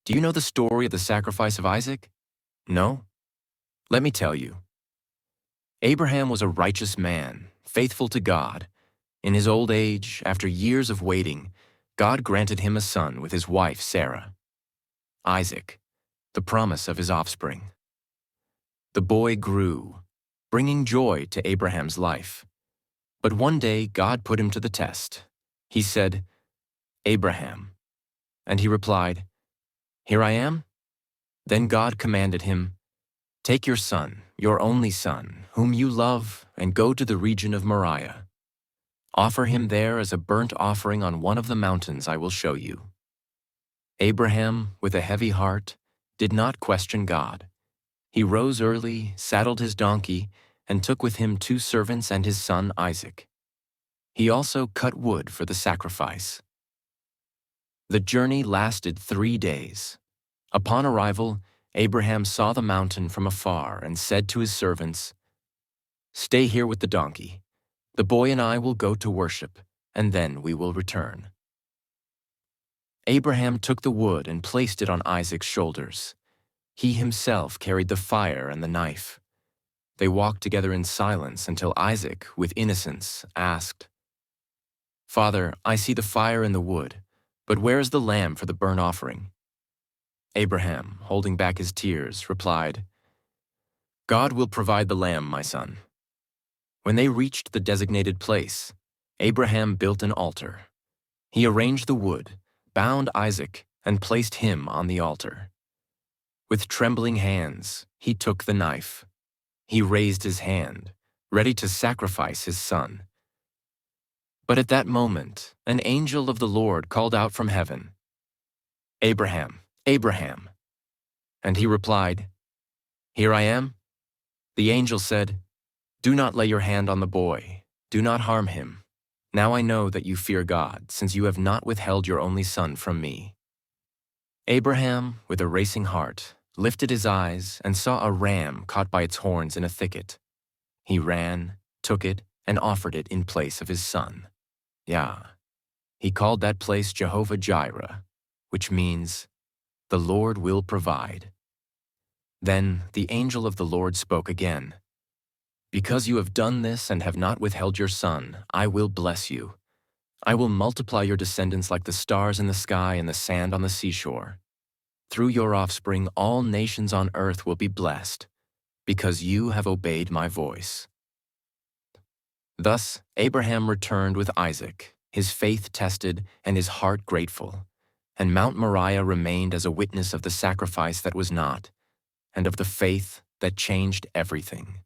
Do you know the story of the sacrifice of Isaac? No? Let me tell you. Abraham was a righteous man, faithful to God. In his old age, after years of waiting, God granted him a son with his wife Sarah. Isaac, the promise of his offspring. The boy grew, bringing joy to Abraham's life. But one day God put him to the test. He said, "Abraham." And he replied, "Here I am." Then God commanded him, "Take your son, your only son, whom you love, and go to the region of Moriah. Offer him there as a burnt offering on one of the mountains I will show you." Abraham, with a heavy heart, did not question God. He rose early, saddled his donkey, and took with him 2 servants and his son Isaac. He also cut wood for the sacrifice. The journey lasted 3 days. Upon arrival, Abraham saw the mountain from afar and said to his servants, "Stay here with the donkey. The boy and I will go to worship, and then we will return." Abraham took the wood and placed it on Isaac's shoulders. He himself carried the fire and the knife. They walked together in silence until Isaac, with innocence, asked, "Father, I see the fire and the wood, but where is the lamb for the burnt offering?" Abraham, holding back his tears, replied, "God will provide the lamb, my son." When they reached the designated place, Abraham built an altar. He arranged the wood, bound Isaac, and placed him on the altar. With trembling hands, he took the knife. He raised his hand, ready to sacrifice his son. But at that moment, an angel of the Lord called out from heaven, "Abraham, Abraham." And he replied, "Here I am." The angel said, "Do not lay your hand on the boy. Do not harm him. Now I know that you fear God, since you have not withheld your only son from me." Abraham, with a racing heart, lifted his eyes and saw a ram caught by its horns in a thicket. He ran, took it, and offered it in place of his son. He called that place Jehovah-Jireh, which means, "The Lord will provide." Then the angel of the Lord spoke again, "Because you have done this and have not withheld your son, I will bless you. I will multiply your descendants like the stars in the sky and the sand on the seashore. Through your offspring, all nations on earth will be blessed, because you have obeyed my voice." Thus Abraham returned with Isaac, his faith tested and his heart grateful, and Mount Moriah remained as a witness of the sacrifice that was not, and of the faith that changed everything.